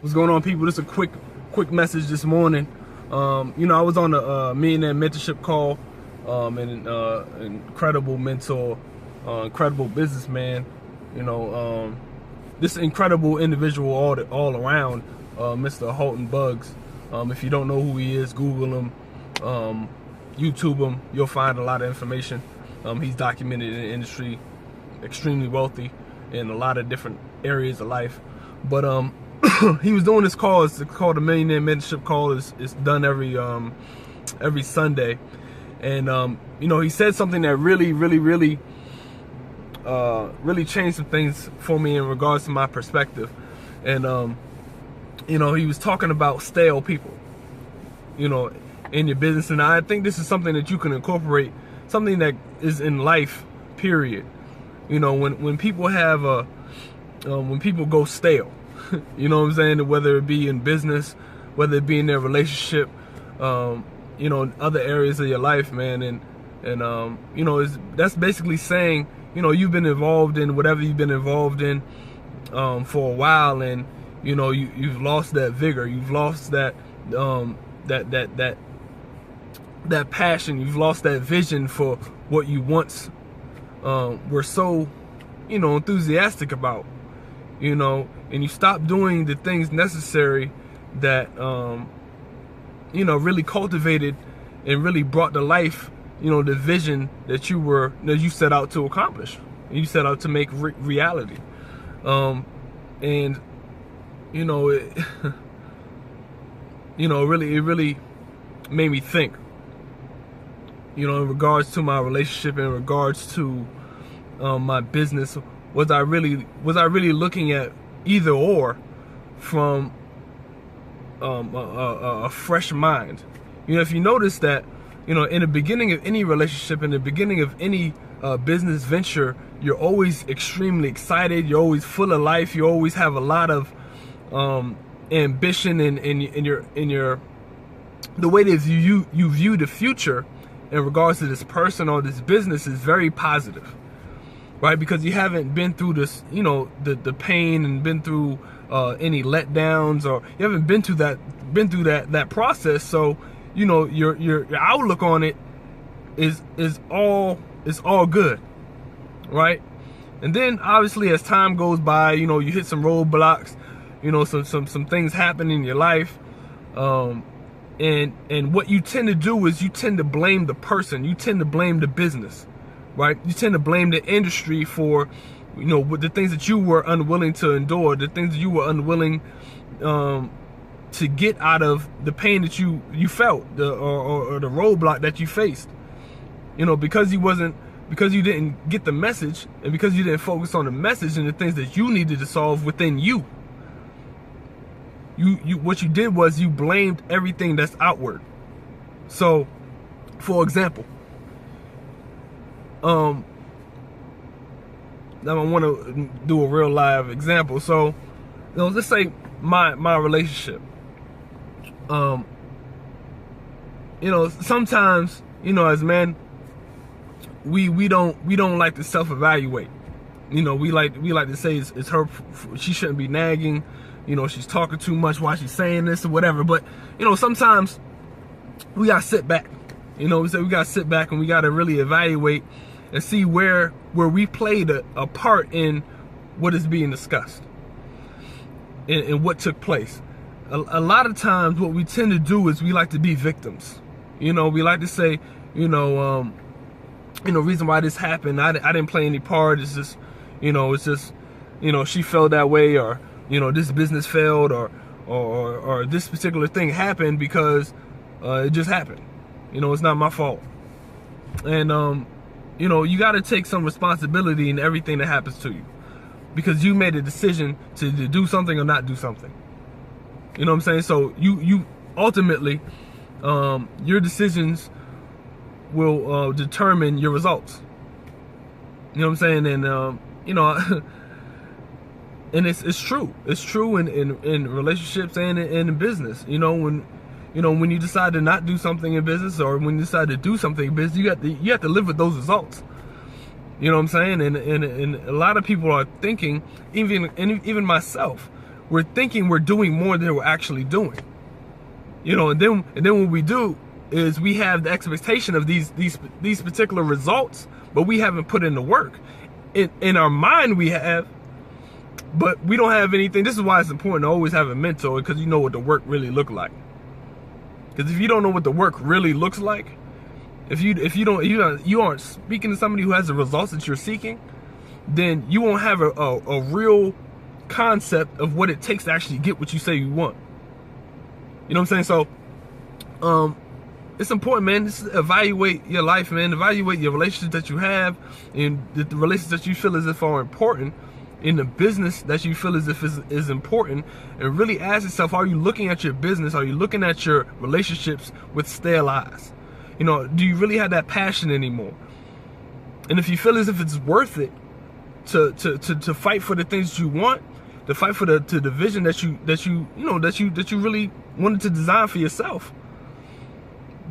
What's going on, people? Just a quick message this morning. I was on a millionaire mentorship call, and incredible mentor, incredible businessman. This incredible individual all around, Mr. Halton Buggs. If you don't know who he is, Google him, YouTube him. You'll find a lot of information. He's documented in the industry, extremely wealthy in a lot of different areas of life. But he was doing this call. It's called a millionaire mentorship call. It's done every Sunday, and he said something that really changed some things for me in regards to my perspective. And he was talking about stale people, in your business. And I think this is something that you can incorporate, something that is in life, period. When people have when people go stale, you know what I'm saying? Whether it be in business, whether it be in their relationship, in other areas of your life, man. That's basically saying, you've been involved in whatever you've been involved in for a while, and you've lost that vigor, you've lost that that passion, you've lost that vision for what you once were so enthusiastic about, and you stop doing the things necessary that really cultivated and really brought to life the vision that you set out to accomplish, you set out to make reality. It really made me think, in regards to my relationship, in regards to my business. Was I really looking at either or from a fresh mind? If you notice that, in the beginning of any relationship, in the beginning of any business venture, you're always extremely excited. You're always full of life. You always have a lot of ambition in your the way that you view the future in regards to this person or this business is very positive, right? Because you haven't been through this, the pain, and been through any letdowns, or you haven't been through that process. So your outlook on it is all good, right? And then obviously as time goes by, you hit some roadblocks, some things happen in your life, and what you tend to do is you tend to blame the person, you tend to blame the business, right? You tend to blame the industry for with the things that you were unwilling to endure, the things that you were unwilling to get out of the pain that you felt, or the roadblock that you faced, because you didn't get the message, and because you didn't focus on the message and the things that you needed to solve within you. What you did was you blamed everything that's outward. So, for example, now I want to do a real live example. So, let's say my relationship. Sometimes, as men, we don't like to self-evaluate. We like to say it's her, she shouldn't be nagging. She's talking too much while she's saying this or whatever. But sometimes we gotta sit back. We gotta sit back and we gotta really evaluate and see where we played a part in what is being discussed and what took place. A lot of times what we tend to do is we like to be victims. We like to say, reason why this happened, I didn't play any part. It's just, she felt that way, or this business failed, or this particular thing happened because it just happened. It's not my fault. And you got to take some responsibility in everything that happens to you, because you made a decision to do something or not do something. You know what I'm saying? So you ultimately, your decisions will determine your results. You know what I'm saying? And and it's true. It's true in relationships and in business. When you decide to not do something in business, or when you decide to do something in business, you have to live with those results. You know what I'm saying? And a lot of people are thinking, even myself, we're thinking we're doing more than we're actually doing. You know, and then what we do is we have the expectation of these particular results, but we haven't put in the work. In our mind we have, but we don't have anything. This is why it's important to always have a mentor, because you know what the work really look like. Because if you don't know what the work really looks like, if you aren't speaking to somebody who has the results that you're seeking, then you won't have a real concept of what it takes to actually get what you say you want. You know what I'm saying? So, it's important, man. Just evaluate your life, man. Evaluate your relationships that you have, and the relationships that you feel as if are important, in the business that you feel as if is important, and really ask yourself, are you looking at your business? Are you looking at your relationships with stale eyes? You know, do you really have that passion anymore? And if you feel as if it's worth it to fight for the things that you want, to fight for the vision that you really wanted to design for yourself,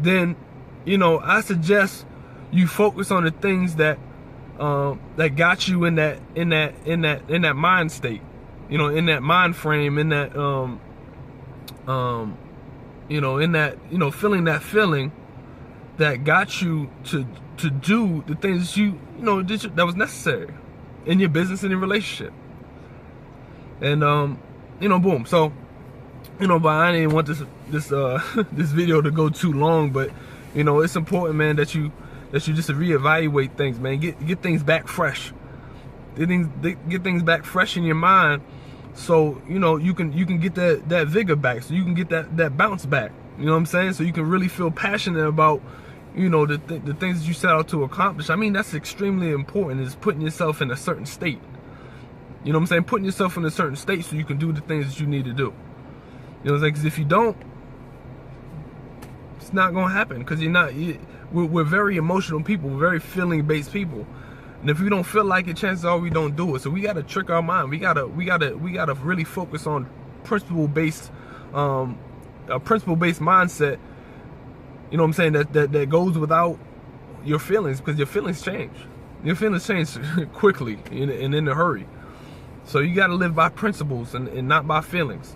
then, you know, I suggest you focus on the things that got you in that mind state, you know, in that mind frame, in that you know, in that, you know, feeling that got you to do the things that was necessary in your business and your relationship. And you know, boom. So, you know, but I didn't want this this video to go too long, but you know, it's important, man, that you just reevaluate things, man. Get things back fresh. Get things back fresh in your mind, so you know you can get that vigor back, so you can get that bounce back. You know what I'm saying? So you can really feel passionate about, you know, the things that you set out to accomplish. I mean, that's extremely important, is putting yourself in a certain state. You know what I'm saying? Putting yourself in a certain state so you can do the things that you need to do. You know what I'm saying? Because if you don't, it's not gonna happen. Because we're very emotional people. We're very feeling-based people. And if we don't feel like it, chances are we don't do it. So we gotta trick our mind. We gotta really focus on principle-based, a principle-based mindset. You know what I'm saying? That goes without your feelings, because your feelings change. Your feelings change quickly and in a hurry. So you got to live by principles and not by feelings.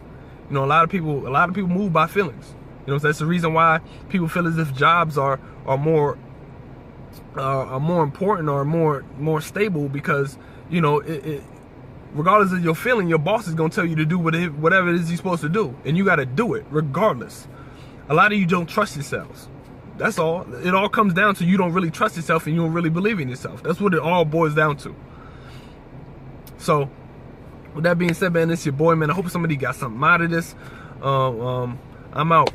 You know, a lot of people move by feelings. You know, so that's the reason why people feel as if jobs are more important or more stable, because, you know, regardless of your feeling, your boss is gonna tell you to do whatever it is you're supposed to do, and you got to do it regardless. A lot of you don't trust yourselves. That's all. It all comes down to you don't really trust yourself and you don't really believe in yourself. That's what it all boils down to. So, with that being said, man, it's your boy, man. I hope somebody got something out of this. I'm out.